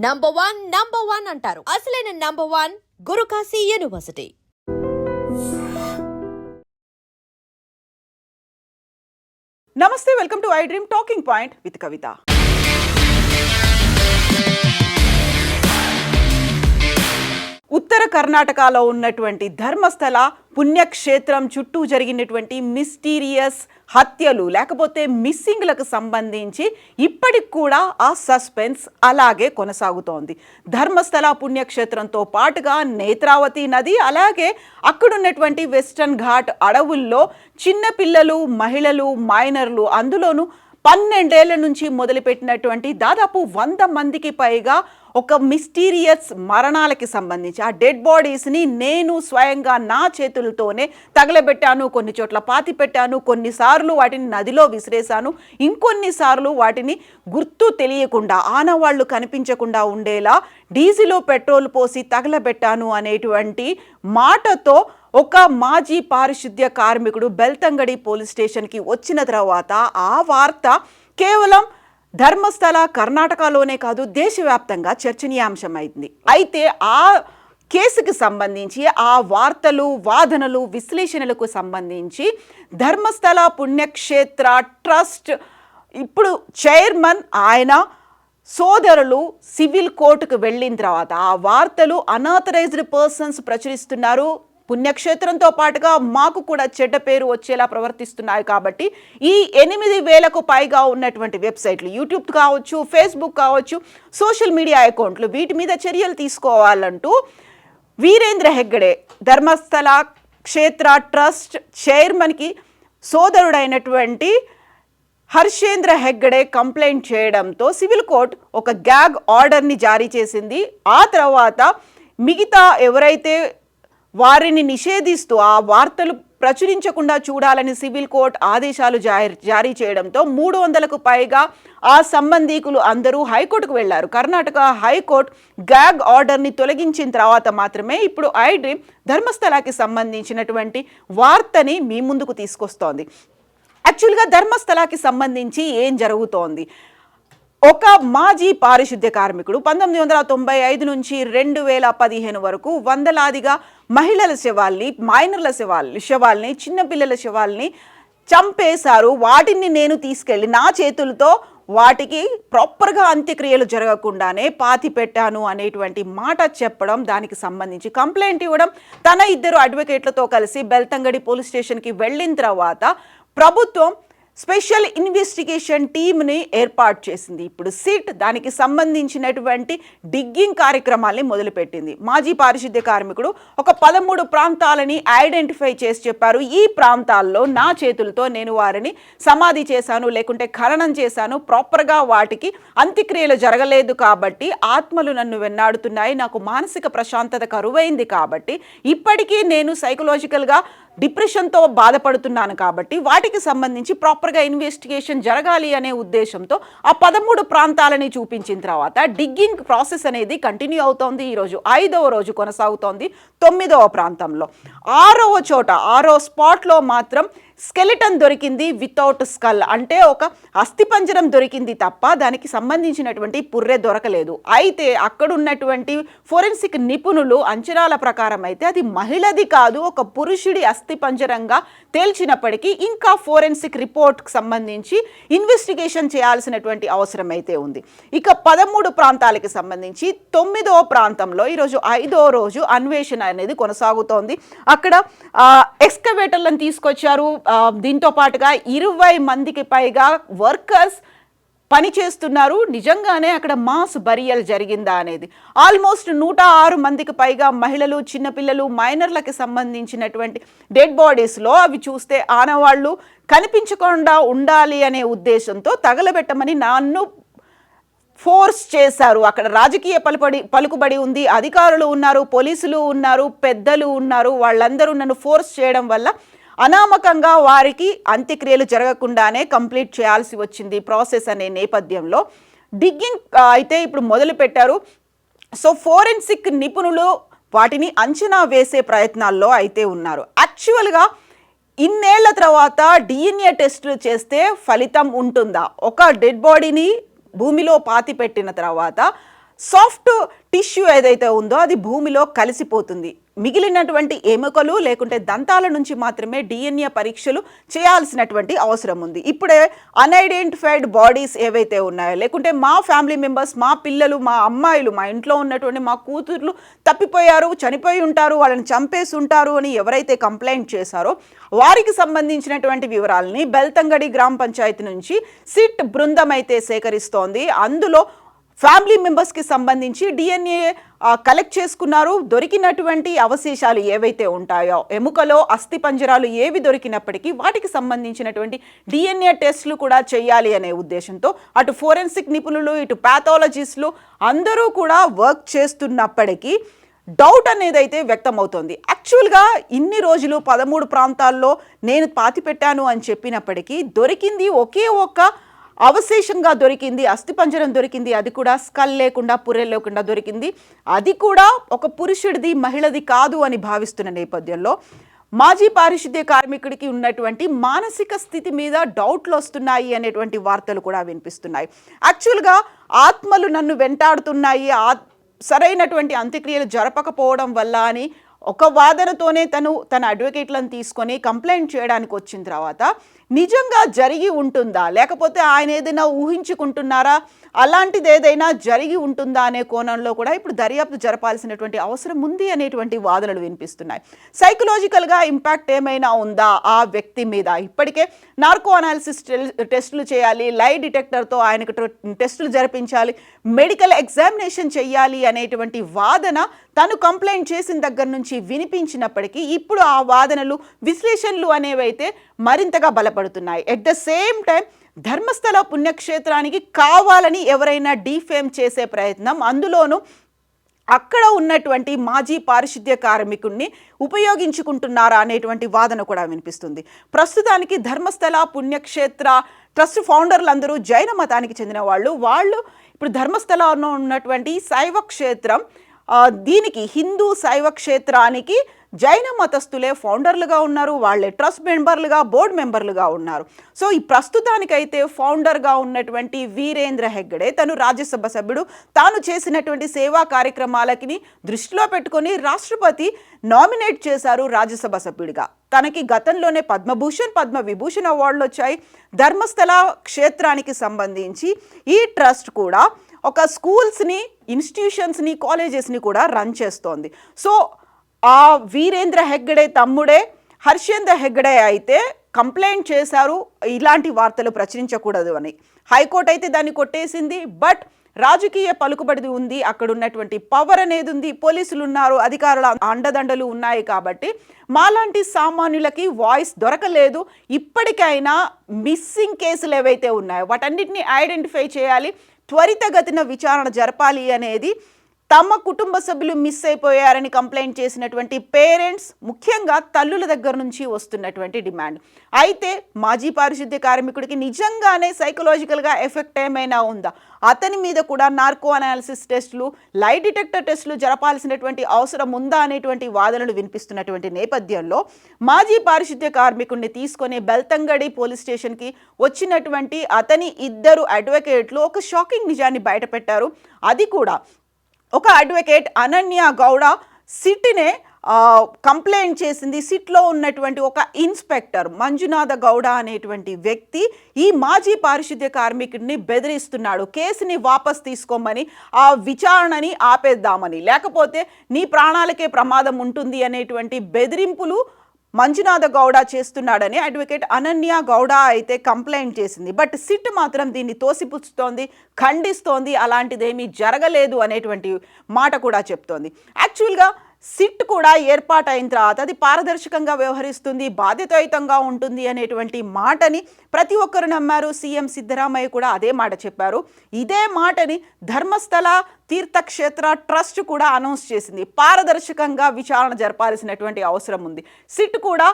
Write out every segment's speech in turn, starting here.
Number one అంటారు. అసలైన number one Gurukashi university. నమస్తే, welcome to I dream talking point with Kavitha. ఉత్తర కర్ణాటకలో ఉన్నటువంటి ధర్మస్థల పుణ్యక్షేత్రం చుట్టూ జరిగినటువంటి మిస్టీరియస్ హత్యలు లేకపోతే మిస్సింగ్లకు సంబంధించి ఇప్పటికి కూడా ఆ సస్పెన్స్ అలాగే కొనసాగుతోంది. ధర్మస్థల పుణ్యక్షేత్రంతో పాటుగా నేత్రావతి నది, అలాగే అక్కడున్నటువంటి వెస్టర్న్ ఘాట్ అడవుల్లో చిన్నపిల్లలు, మహిళలు, మైనర్లు, అందులోనూ 12 ఏళ్ల నుంచి మొదలుపెట్టినటువంటి దాదాపు 100 మందికి పైగా ఒక మిస్టీరియస్ మరణాలకి సంబంధించి ఆ డెడ్ బాడీస్ని నేను స్వయంగా నా చేతులతోనే తగలబెట్టాను, కొన్ని చోట్ల పాతి పెట్టాను, కొన్నిసార్లు వాటిని నదిలో విసిరేశాను, ఇంకొన్నిసార్లు వాటిని గుర్తు తెలియకుండా ఆనవాళ్లు కనిపించకుండా ఉండేలా డీజిలో పెట్రోల్ పోసి తగలబెట్టాను అనేటువంటి మాటతో ఒక మాజీ పారిశుద్ధ్య కార్మికుడు బెల్తంగడి పోలీస్ స్టేషన్కి వచ్చిన తర్వాత ఆ వార్త కేవలం ధర్మస్థల కర్ణాటకలోనే కాదు దేశవ్యాప్తంగా చర్చనీయాంశమైంది. అయితే ఆ కేసుకి సంబంధించి ఆ వార్తలు, వాదనలు, విశ్లేషణలకు సంబంధించి ధర్మస్థల పుణ్యక్షేత్ర ట్రస్ట్ ఇప్పుడు చైర్మన్ ఆయన సోదరులు సివిల్ కోర్టుకు వెళ్ళిన తర్వాత ఆ వార్తలు అనాథరైజ్డ్ పర్సన్స్ ప్రచురిస్తున్నారు, పుణ్యక్షేత్రంతో పాటుగా మాకు కూడా చెడ్డ పేరు వచ్చేలా ప్రవర్తిస్తున్నాయి కాబట్టి ఈ 8,000కు పైగా ఉన్నటువంటి వెబ్సైట్లు, యూట్యూబ్ కావచ్చు, ఫేస్బుక్ కావచ్చు, సోషల్ మీడియా అకౌంట్లు, వీటి మీద చర్యలు తీసుకోవాలంటూ వీరేంద్ర హెగ్గడే ధర్మస్థల క్షేత్ర ట్రస్ట్ చైర్మన్కి సోదరుడైనటువంటి హర్షేంద్ర హెగ్గడే కంప్లైంట్ చేయడంతో సివిల్ కోర్టు ఒక గ్యాగ్ ఆర్డర్ని జారీ చేసింది. ఆ తర్వాత మిగతా ఎవరైతే వారిని నిషేధిస్తూ ఆ వార్తలు ప్రచురించకుండా చూడాలని సివిల్ కోర్టు ఆదేశాలు జారీ చేయడంతో 300కు పైగా ఆ సంబంధీకులు అందరూ హైకోర్టుకు వెళ్లారు. కర్ణాటక హైకోర్టు గ్యాగ్ ఆర్డర్ని తొలగించిన తర్వాత మాత్రమే ఇప్పుడు ఐ డ్రీమ్ ధర్మస్థలకి సంబంధించినటువంటి వార్తని మీ ముందుకు తీసుకొస్తోంది. యాక్చువల్గా ధర్మస్థలకి సంబంధించి ఏం జరుగుతోంది? ఒక మాజీ పారిశుద్ధ్య కార్మికుడు 1995 నుంచి 2015 వరకు వందలాదిగా మహిళల శవాల్ని, మైనర్ల శవాల్ని, చిన్నపిల్లల శవాల్ని చంపేశారు. వాటిని నేను తీసుకెళ్ళి నా చేతులతో వాటికి ప్రాపర్గా అంత్యక్రియలు జరగకుండానే పాతి పెట్టాను అనేటువంటి మాట చెప్పడం, దానికి సంబంధించి కంప్లైంట్ ఇవ్వడం, తన 2 అడ్వకేట్లతో కలిసి బెల్తంగడి పోలీస్ స్టేషన్కి వెళ్ళిన తర్వాత ప్రభుత్వం స్పెషల్ ఇన్వెస్టిగేషన్ టీమ్ని ఏర్పాటు చేసింది. ఇప్పుడు సిట్ దానికి సంబంధించినటువంటి డిగ్గింగ్ కార్యక్రమాల్ని మొదలుపెట్టింది. మాజీ పారిశుద్ధ్య కార్మికుడు ఒక 13 ప్రాంతాలని ఐడెంటిఫై చేసి చెప్పారు. ఈ ప్రాంతాల్లో నా చేతులతో నేను వారిని సమాధి చేశాను, లేకుంటే ఖననం చేశాను, ప్రాపర్గా వాటికి అంత్యక్రియలు జరగలేదు కాబట్టి ఆత్మలు నన్ను వెన్నాడుతున్నాయి, నాకు మానసిక ప్రశాంతత కరువైంది కాబట్టి ఇప్పటికీ నేను సైకలాజికల్గా డిప్రెషన్తో బాధపడుతున్నాను కాబట్టి వాటికి సంబంధించి ప్రాపర్గా ఇన్వెస్టిగేషన్ జరగాలి అనే ఉద్దేశంతో ఆ 13 ప్రాంతాలని చూపించిన తర్వాత డిగ్గింగ్ ప్రాసెస్ అనేది కంటిన్యూ అవుతోంది. ఈరోజు 5వ రోజు కొనసాగుతోంది. 9వ ప్రాంతంలో 6వ స్పాట్లో మాత్రం స్కెలిటన్ దొరికింది వితౌట్ స్కల్, అంటే ఒక అస్థిపంజరం దొరికింది తప్ప దానికి సంబంధించినటువంటి పుర్రె దొరకలేదు. అయితే అక్కడ ఉన్నటువంటి ఫోరెన్సిక్ నిపుణులు అంచనాల ప్రకారం అయితే అది మహిళది కాదు, ఒక పురుషుడి అస్థిపంజరంగా తేల్చినప్పటికీ ఇంకా ఫోరెన్సిక్ రిపోర్ట్కి సంబంధించి ఇన్వెస్టిగేషన్ చేయాల్సినటువంటి అవసరం అయితే ఉంది. ఇక 13 ప్రాంతాలకి సంబంధించి 9వ ప్రాంతంలో ఈరోజు 5వ రోజు అన్వేషణ అనేది కొనసాగుతోంది. అక్కడ ఎక్స్కవేటర్లను తీసుకొచ్చారు. దీంతో పాటుగా 20 మందికి పైగా వర్కర్స్ పనిచేస్తున్నారు. నిజంగానే అక్కడ మాస్ బరియల్ జరిగిందా అనేది ఆల్మోస్ట్ 106 మందికి పైగా మహిళలు, చిన్నపిల్లలు, మైనర్లకి సంబంధించినటువంటి డెడ్ బాడీస్లో అవి చూస్తే ఆనవాళ్లు కనిపించకుండా ఉండాలి అనే ఉద్దేశంతో తగలబెట్టమని నన్ను ఫోర్స్ చేశారు. అక్కడ రాజకీయ పలుకుబడి ఉంది, అధికారులు ఉన్నారు, పోలీసులు ఉన్నారు, పెద్దలు ఉన్నారు, వాళ్ళందరూ నన్ను ఫోర్స్ చేయడం వల్ల అనామకంగా వారికి అంత్యక్రియలు జరగకుండానే కంప్లీట్ చేయాల్సి వచ్చింది ప్రాసెస్ అనే నేపథ్యంలో డిగ్గింగ్ అయితే ఇప్పుడు మొదలు పెట్టారు. సో ఫోరెన్సిక్ నిపుణులు వాటిని అంచనా వేసే ప్రయత్నాల్లో అయితే ఉన్నారు. యాక్చువల్గా ఇన్నేళ్ల తర్వాత డిఎన్ఏ టెస్టులు చేస్తే ఫలితం ఉంటుందా? ఒక డెడ్ బాడీని భూమిలో పాతి పెట్టిన తర్వాత సాఫ్ట్ టిష్యూ ఏదైతే ఉందో అది భూమిలో కలిసిపోతుంది. మిగిలినటువంటి ఎముకలు లేకుంటే దంతాల నుంచి మాత్రమే DNA పరీక్షలు చేయాల్సినటువంటి అవసరం ఉంది. ఇప్పుడే అన్ఐడెంటిఫైడ్ బాడీస్ ఏవైతే ఉన్నాయో, లేకుంటే మా ఫ్యామిలీ మెంబర్స్, మా పిల్లలు, మా అమ్మాయిలు, మా ఇంట్లో ఉన్నటువంటి మా కూతుర్లు తప్పిపోయారు, చనిపోయి ఉంటారు, వాళ్ళని చంపేసి ఉంటారు అని ఎవరైతే కంప్లైంట్ చేశారో వారికి సంబంధించినటువంటి వివరాలని బెల్తంగడి గ్రామ పంచాయతీ నుంచి సిట్ బృందం అయితే సేకరిస్తోంది. అందులో ఫ్యామిలీ మెంబర్స్కి సంబంధించి DNA కలెక్ట్ చేసుకున్నారు. దొరికినటువంటి అవశేషాలు ఏవైతే ఉంటాయో, ఎముకలో అస్థి పంజరాలు ఏవి దొరికినప్పటికీ వాటికి సంబంధించినటువంటి DNA టెస్టులు కూడా చేయాలి అనే ఉద్దేశంతో అటు ఫోరెన్సిక్ నిపుణులు, ఇటు ప్యాథాలజిస్టులు అందరూ కూడా వర్క్ చేస్తున్నప్పటికీ డౌట్ అనేది అయితే వ్యక్తమవుతోంది. యాక్చువల్గా ఇన్ని రోజులు 13 ప్రాంతాల్లో నేను పాతిపెట్టాను అని చెప్పినప్పటికీ దొరికింది ఒకే ఒక్క అవశేషంగా దొరికింది, అస్థిపంజరం దొరికింది. అది కూడా స్కల్ లేకుండా, పుర్రె లేకుండా దొరికింది. అది కూడా ఒక పురుషుడిది, మహిళది కాదు అని భావిస్తున్న నేపథ్యంలో మాజీ పారిశుద్ధ్య కార్మికుడికి ఉన్నటువంటి మానసిక స్థితి మీద డౌట్లు వస్తున్నాయి అనేటువంటి వార్తలు కూడా వినిపిస్తున్నాయి. యాక్చువల్గా ఆత్మలు నన్ను వెంటాడుతున్నాయి, సరైనటువంటి అంత్యక్రియలు జరపకపోవడం వల్ల అని ఒక వాదనతోనే తన అడ్వకేట్లను తీసుకొని కంప్లైంట్ చేయడానికి వచ్చిన తర్వాత నిజంగా జరిగి ఉంటుందా, లేకపోతే ఆయన ఏదైనా ఊహించుకుంటున్నారా, అలాంటిది ఏదైనా జరిగి ఉంటుందా అనే కోణంలో కూడా ఇప్పుడు దర్యాప్తు జరపాల్సినటువంటి అవసరం ఉంది అనేటువంటి వాదనలు వినిపిస్తున్నాయి. సైకలాజికల్గా ఇంపాక్ట్ ఏమైనా ఉందా ఆ వ్యక్తి మీద? ఇప్పటికే నార్కో అనాలిసిస్ టెస్టులు చేయాలి, లై డిటెక్టర్తో ఆయనకు టెస్టులు జరిపించాలి, మెడికల్ ఎగ్జామినేషన్ చేయాలి అనేటువంటి వాదన తను కంప్లైంట్ చేసిన దగ్గర నుంచి వినిపించినప్పటికీ ఇప్పుడు ఆ వాదనలు, విశ్లేషణలు అనేవైతే మరింతగా బలపడుతున్నాయి. At the same time Dharmasthala పుణ్యక్షేత్రానికి కావాలని ఎవరైనా డీఫేమ్ చేసే ప్రయత్నం, అందులోనూ అక్కడ ఉన్నటువంటి మాజీ పారిశుద్ధ్య కార్మికుడిని ఉపయోగించుకుంటున్నారా అనేటువంటి వాదన కూడా వినిపిస్తుంది. ప్రస్తుతానికి ధర్మస్థల పుణ్యక్షేత్ర ట్రస్ట్ ఫౌండర్లు అందరూ జైన మతానికి చెందిన వాళ్ళు ఇప్పుడు ధర్మస్థలంలో ఉన్నటువంటి శైవ క్షేత్రం, దీనికి హిందూ శైవ క్షేత్రానికి జైన మతస్థులే ఫౌండర్లుగా ఉన్నారు, వాళ్ళే ట్రస్ట్ మెంబర్లుగా, బోర్డు మెంబర్లుగా ఉన్నారు. సో ఈ ప్రస్తుతానికైతే ఫౌండర్గా ఉన్నటువంటి వీరేంద్ర హెగ్గడే తను రాజ్యసభ సభ్యుడు. తాను చేసినటువంటి సేవా కార్యక్రమాలకి దృష్టిలో పెట్టుకొని రాష్ట్రపతి నామినేట్ చేశారు రాజ్యసభ సభ్యుడిగా. తనకి గతంలోనే పద్మభూషణ్, పద్మవిభూషణ్ అవార్డులు వచ్చాయి. ధర్మస్థల క్షేత్రానికి సంబంధించి ఈ ట్రస్ట్ కూడా ఒక స్కూల్స్ని, ఇన్స్టిట్యూషన్స్ని, కాలేజెస్ని కూడా రన్ చేస్తోంది. సో ఆ వీరేంద్ర హెగ్గడే తమ్ముడే హర్షేంద్ర హెగ్గడే అయితే కంప్లైంట్ చేశారు ఇలాంటి వార్తలు ప్రచురించకూడదు అని. హైకోర్టు అయితే దాన్ని కొట్టేసింది. బట్ రాజకీయ పలుకుబడి ఉంది, అక్కడ ఉన్నటువంటి పవర్ అనేది ఉంది, పోలీసులు ఉన్నారు, అధికారుల అండదండలు ఉన్నాయి. కాబట్టి మాలాంటి సామాన్యులకి వాయిస్ దొరకలేదు. ఇప్పటికైనా మిస్సింగ్ కేసులు ఏవైతే ఉన్నాయో వాటన్నిటిని ఐడెంటిఫై చేయాలి, త్వరితగతిన విచారణ జరపాలి అనేది తమ కుటుంబ సభ్యులు మిస్ అయిపోయారని కంప్లైంట్ చేసినటువంటి పేరెంట్స్, ముఖ్యంగా తల్లుల దగ్గర నుంచి వస్తున్నటువంటి డిమాండ్. అయితే మాజీ పారిశుద్ధ్య కార్మికుడికి నిజంగానే సైకలాజికల్గా ఎఫెక్ట్ ఏమైనా ఉందా, అతని మీద కూడా నార్కో అనాలిసిస్ టెస్టులు, లై డిటెక్టర్ టెస్టులు జరపాల్సినటువంటి అవసరం ఉందా అనేటువంటి వాదనలు వినిపిస్తున్నటువంటి నేపథ్యంలో మాజీ పారిశుద్ధ్య కార్మికుడిని తీసుకొని బెల్తంగడి పోలీస్ స్టేషన్కి వచ్చినటువంటి అతని ఇద్దరు అడ్వకేట్లు ఒక షాకింగ్ నిజాన్ని బయటపెట్టారు. అది కూడా ఒక అడ్వకేట్ అనన్య గౌడ సిట్నే కంప్లైంట్ చేసింది. సిట్లో ఉన్నటువంటి ఒక ఇన్స్పెక్టర్ మంజునాథ గౌడ అనేటువంటి వ్యక్తి ఈ మాజీ పారిశుద్ధ్య కార్మికుడిని బెదిరిస్తున్నాడు, కేసుని వాపస్ తీసుకోమని, ఆ విచారణని ఆపేద్దామని, లేకపోతే నీ ప్రాణాలకే ప్రమాదం ఉంటుంది అనేటువంటి బెదిరింపులు మంజునాథ గౌడ చేస్తున్నాడని అడ్వకేట్ అనన్య గౌడ అయితే కంప్లైంట్ చేసింది. బట్ సిట్ మాత్రం దీన్ని తోసిపుచ్చుతోంది, ఖండిస్తోంది, అలాంటిదేమీ జరగలేదు అనేటువంటి మాట కూడా చెప్తోంది. యాక్చువల్గా సిట్ కూడా ఏర్పాటైన తర్వాత అది పారదర్శకంగా వ్యవహరిస్తుంది, బాధ్యతాయుతంగా ఉంటుంది అనేటువంటి మాటని ప్రతి ఒక్కరు నమ్మారు. సీఎం సిద్ధరామయ్య కూడా అదే మాట చెప్పారు. ఇదే మాటని ధర్మస్థల తీర్థక్షేత్ర ట్రస్ట్ కూడా అనౌన్స్ చేసింది. పారదర్శకంగా విచారణ జరపాల్సినటువంటి అవసరం ఉంది. సిట్ కూడా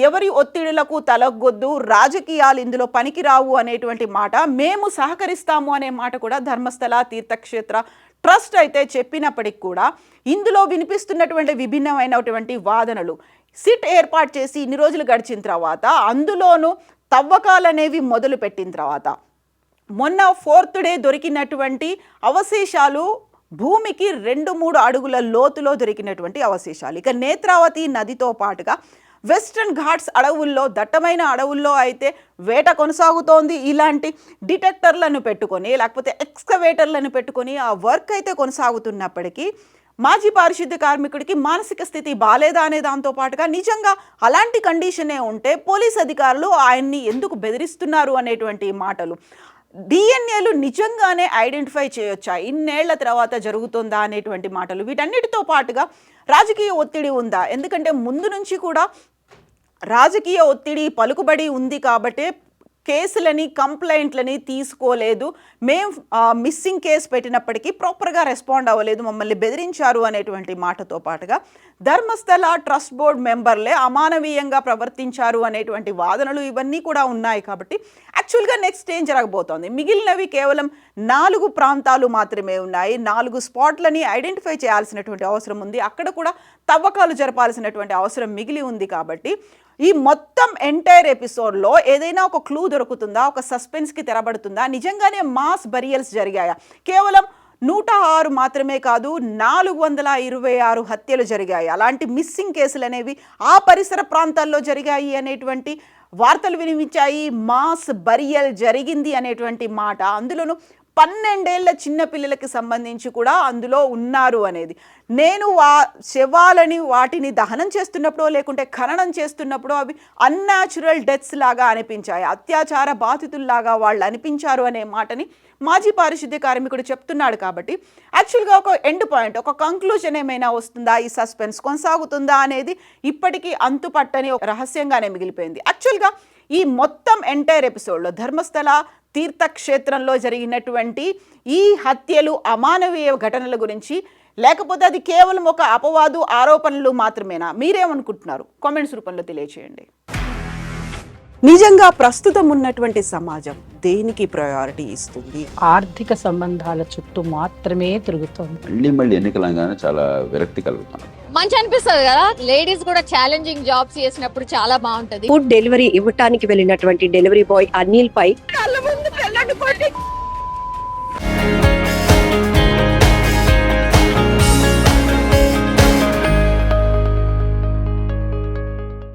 ఎవరి ఒత్తిడులకు తలగొద్దు, రాజకీయాలు ఇందులో పనికిరావు అనేటువంటి మాట, మేము సహకరిస్తాము అనే మాట కూడా ధర్మస్థల తీర్థక్షేత్ర ట్రస్ట్ అయితే చెప్పినప్పటికి కూడా ఇందులో వినిపిస్తున్నటువంటి విభిన్నమైనటువంటి వాదనలు, సిట్ ఏర్పాటు చేసి ఇన్ని రోజులు గడిచిన తర్వాత అందులోనూ తవ్వకాలు అనేవి మొదలు పెట్టిన తర్వాత మొన్న 4th డే దొరికినటువంటి అవశేషాలు భూమికి 2-3 అడుగుల లోతులో దొరికినటువంటి అవశేషాలు. ఇక నేత్రావతి నదితో పాటుగా వెస్టర్న్ ఘాట్స్ అడవుల్లో, దట్టమైన అడవుల్లో అయితే వేట కొనసాగుతోంది. ఇలాంటి డిటెక్టర్లను పెట్టుకొని లేకపోతే ఎక్స్కవేటర్లను పెట్టుకొని ఆ వర్క్ అయితే కొనసాగుతున్నప్పటికీ మాజీ పారిశుద్ధ్య కార్మికుడికి మానసిక స్థితి బాలేదా అనే దాంతో పాటుగా నిజంగా అలాంటి కండిషనే ఉంటే పోలీస్ అధికారులు ఆయన్ని ఎందుకు బెదిరిస్తున్నారు అనేటువంటి మాటలు, డిఎన్ఏలు నిజంగానే ఐడెంటిఫై చేయొచ్చా, ఇన్నేళ్ల తర్వాత జరుగుతుందా అనేటువంటి మాటలు, వీటన్నిటితో పాటుగా రాజకీయ ఒత్తిడి ఉందా? ఎందుకంటే ముందు నుంచి కూడా రాజకీయ ఒత్తిడి, పలుకుబడి ఉంది కాబట్టే కేసులని, కంప్లైంట్లని తీసుకోలేదు. మేము మిస్సింగ్ కేసు పెట్టినప్పటికీ ప్రాపర్గా రెస్పాండ్ అవ్వలేదు, మమ్మల్ని బెదిరించారు అనేటువంటి మాటతో పాటుగా ధర్మస్థల ట్రస్ట్ బోర్డ్ మెంబర్లే అమానవీయంగా ప్రవర్తించారు అనేటువంటి వాదనలు ఇవన్నీ కూడా ఉన్నాయి. కాబట్టి యాక్చువల్గా నెక్స్ట్ ఏం జరగబోతోంది? మిగిలినవి కేవలం 4 ప్రాంతాలు మాత్రమే ఉన్నాయి. 4 స్పాట్లని ఐడెంటిఫై చేయాల్సినటువంటి అవసరం ఉంది. అక్కడ కూడా తవ్వకాలు జరపాల్సినటువంటి అవసరం మిగిలి ఉంది. కాబట్టి ఈ మొత్తం ఎంటైర్ ఎపిసోడ్లో ఏదైనా ఒక క్లూ దొరుకుతుందా? ఒక సస్పెన్స్కి తెరబడుతుందా? నిజంగానే మాస్ బరియల్స్ జరిగాయా? కేవలం 106 మాత్రమే కాదు, 426 హత్యలు జరిగాయి. అలాంటి మిస్సింగ్ కేసులు అనేవి ఆ పరిసర ప్రాంతాల్లో జరిగాయి అనేటువంటి వార్తలు వినిపించాయి. మాస్ బరియల్ జరిగింది అనేటువంటి మాట, అందులోనూ 12 ఏళ్ల చిన్నపిల్లలకి సంబంధించి కూడా అందులో ఉన్నారు అనేది. నేను శవాలని వాటిని దహనం చేస్తున్నప్పుడు లేకుంటే ఖననం చేస్తున్నప్పుడు అవి అన్యాచురల్ డెత్స్ లాగా అనిపించాయి, అత్యాచార బాధితుల్లాగా వాళ్ళు అనిపించారు అనే మాటని మాజీ పారిశుద్ధ్య కార్మికుడు చెప్తున్నాడు. కాబట్టి యాక్చువల్గా ఒక ఎండ్ పాయింట్, ఒక కంక్లూజన్ ఏమైనా వస్తుందా? ఈ సస్పెన్స్ కొనసాగుతుందా అనేది ఇప్పటికీ అంతుపట్టని ఒక రహస్యంగానే మిగిలిపోయింది. యాక్చువల్గా ఈ మొత్తం ఎంటైర్ ఎపిసోడ్లో ధర్మస్థల తీర్థక్షేత్రంలో జరిగినటువంటి ఈ హత్యలు, అమానవీయ ఘటనల గురించి, లేకపోతే అది కేవలం ఒక అపవాదు, ఆరోపణలు మాత్రమేనా? మీరేమనుకుంటున్నారు? కామెంట్స్ రూపంలో తెలియచేయండి. నిజంగా ప్రస్తుతం ఉన్నటువంటి సమాజం దేనికి ప్రయారిటీ ఇస్తుంది? ఆర్థిక సంబంధాల చుట్టూ మాత్రమే తిరుగుతోంది. మళ్ళీ ఎన్నికలంగానే చాలా విరక్తి కలుగుతున్నాం. మంచి అనిపిస్తుంది కదా, లేడీస్ కూడా ఛాలెంజింగ్ జాబ్స్ చేసినప్పుడు చాలా బాగుంటది. ఫుడ్ డెలివరీ ఇవ్వటానికి వెళ్ళినటువంటి డెలివరీ బాయ్ అనిల్ పై కళ్ళ ముందు